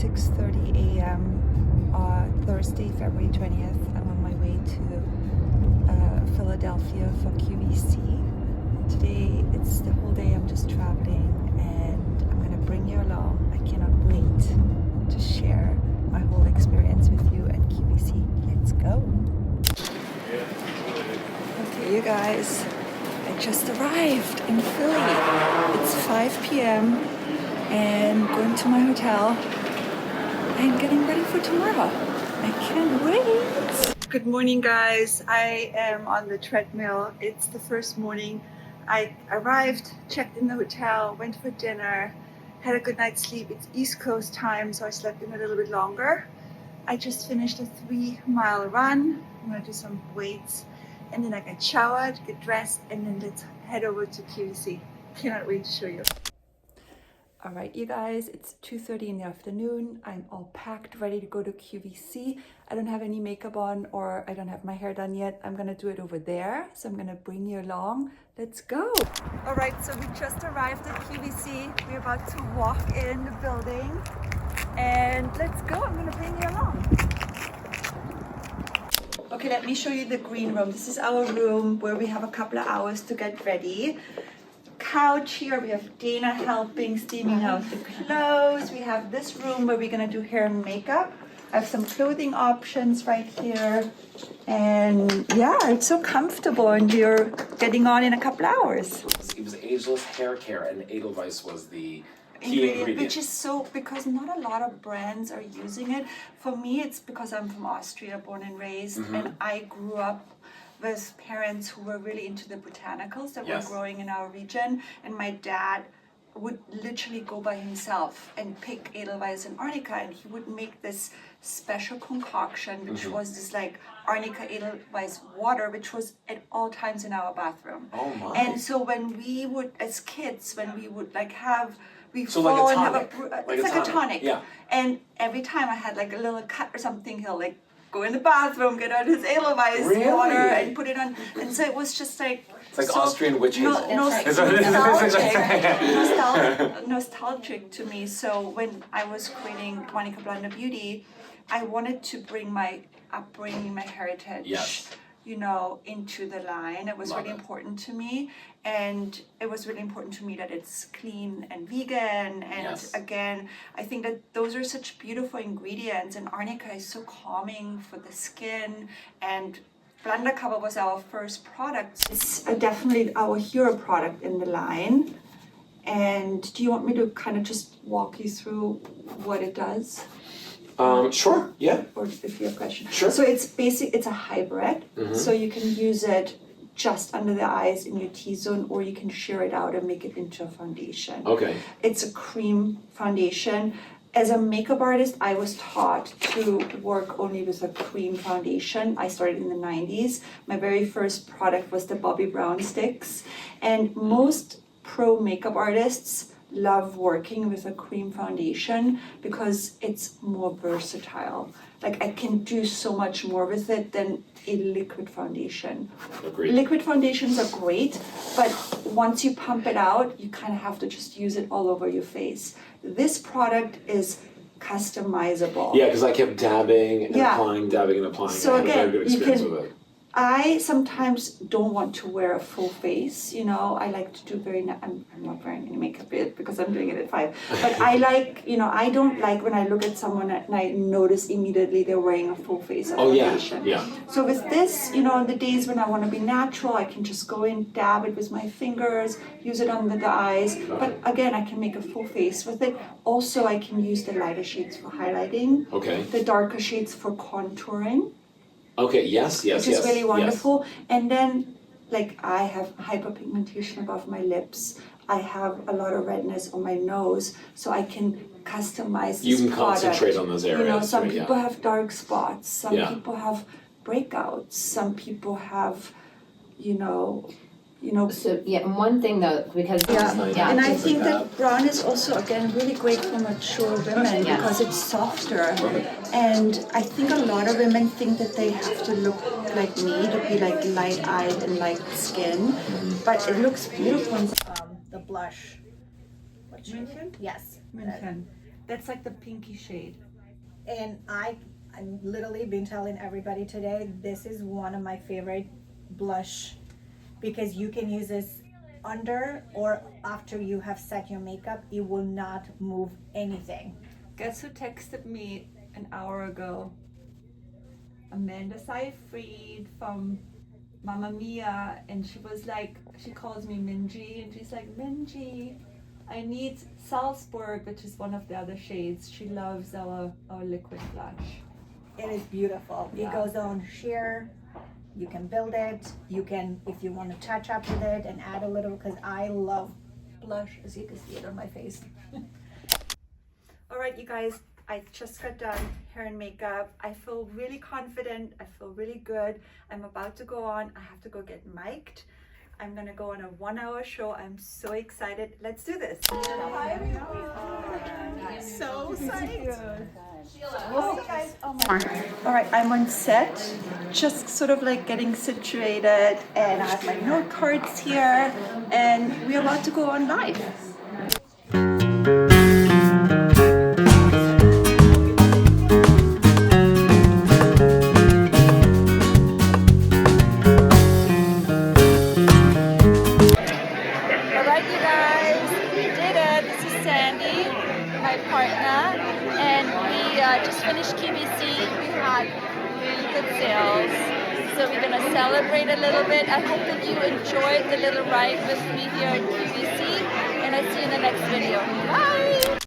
6:30 a.m. Thursday, February 20th. I'm on my way to Philadelphia for QVC. Today, it's the whole day I'm just traveling, and I'm gonna bring you along. I cannot wait to share my whole experience with you at QVC. Let's go. Okay, you guys, I just arrived in Philly. It's 5 p.m. and going to my hotel. I'm getting ready for tomorrow. I can't wait. Good morning, guys. I am on the treadmill. It's the first morning. I arrived, checked in the hotel, went for dinner, had a good night's sleep. It's East Coast time, so I slept in a little bit longer. I just finished a 3-mile run. I'm gonna do some weights, and then I get showered, get dressed, and then let's head over to QVC. Cannot wait to show you. All right, you guys, it's 2:30 in the afternoon. I'm all packed, ready to go to QVC. I don't have any makeup on, or I don't have my hair done yet. I'm gonna do it over there, so I'm gonna bring you along. Let's go. All right, so we just arrived at QVC. We're about to walk in the building, and let's go. I'm gonna bring you along. Okay, let me show you the green room. This is our room where we have a couple of hours to get ready. Couch here, we have Dana helping steaming out the clothes. We have this room where we're gonna do hair and makeup. I have some clothing options right here, and yeah, it's so comfortable, and you're getting on in a couple hours. It was ageless hair care, and Edelweiss was the key ingredient. Which is so, because not a lot of brands are using it. For me, it's because I'm from Austria, born and raised, and I grew up with parents who were really into the botanicals that were growing in our region, and my dad would literally go by himself and pick Edelweiss and Arnica, and he would make this special concoction, which was this like Arnica Edelweiss water, which was at all times in our bathroom. Oh my. And so when we would, as kids, when we would like have, we So fall like a and have tonic. it's like a tonic. Yeah. And every time I had like a little cut or something, he'll like go in the bathroom, get out his Edelweiss water and put it on. And so it was just like... It's like so Austrian witch hazel. Nostalgic to me. So when I was creating Monika Blunder Beauty, I wanted to bring my upbringing, my heritage, you know, into the line. It was really important to me. And it was really important to me that it's clean and vegan. And again, I think that those are such beautiful ingredients. And Arnica is so calming for the skin. And Blunder Cover was our first product. It's definitely our hero product in the line. And do you want me to kind of just walk you through what it does? Sure, yeah. Or if you have a question. Sure. So it's it's a hybrid. So you can use it just under the eyes in your T-zone, or you can shear it out and make it into a foundation. Okay. It's a cream foundation. As a makeup artist, I was taught to work only with a cream foundation. I started in the 90s. My very first product was the Bobbi Brown sticks. And most pro makeup artists love working with a cream foundation because it's more versatile. Like I can do so much more with it than a liquid foundation. Agreed. Liquid foundations are great, but once you pump it out, you kind of have to just use it all over your face. This product is customizable. Yeah, because I kept dabbing and applying, dabbing and applying. So I had again, a very good experience with it. I sometimes don't want to wear a full face, you know, I like to do I'm not wearing any makeup yet because I'm doing it at 5, but I like, you know, I don't like when I look at someone and I notice immediately they're wearing a full face of foundation. Yeah. So with this, you know, on the days when I want to be natural, I can just go in, dab it with my fingers, use it under the eyes, but again, I can make a full face with it. Also, I can use the lighter shades for highlighting, the darker shades for contouring. Okay, yes. Which is really wonderful. And then, like, I have hyperpigmentation above my lips. I have a lot of redness on my nose, so I can customize this You can product. concentrate on those areas. You know, some people have dark spots. Some people have breakouts. Some people have, you know. So and one thing though, because and I think that brown is also again really great for mature women because it's softer, and I think a lot of women think that they have to look like me to be like light-eyed and light skin, but it looks beautiful. The blush. Mention? Yes. Mention. That's like the pinky shade. And I've literally been telling everybody today, this is one of my favorite blush because you can use this under or after you have set your makeup. It will not move anything. Guess who texted me an hour ago? Amanda Seyfried from Mamma Mia, and she was like, she calls me Minji, and she's like, Minji, I need Salzburg, which is one of the other shades. She loves our liquid blush. It is beautiful. Yeah. It goes on sheer. You can build it. You can, if you want to touch up with it and add a little, because I love blush, as you can see it on my face. All right, you guys, I just got done hair and makeup. I feel really confident. I feel really good. I'm about to go on. I have to go get mic'd. I'm gonna go on a 1-hour show. I'm so excited. Let's do this. Hi, everyone. So psyched. All right, I'm on set, just sort of like getting situated, and I have my note cards here, and we're about to go on live. All right, you guys, we did it. This is Sandy, my partner, and we just finished QVC. We had really good sales, so we're gonna celebrate a little bit. I hope that you enjoyed the little ride with me here at QVC, and I'll see you in the next video. Bye!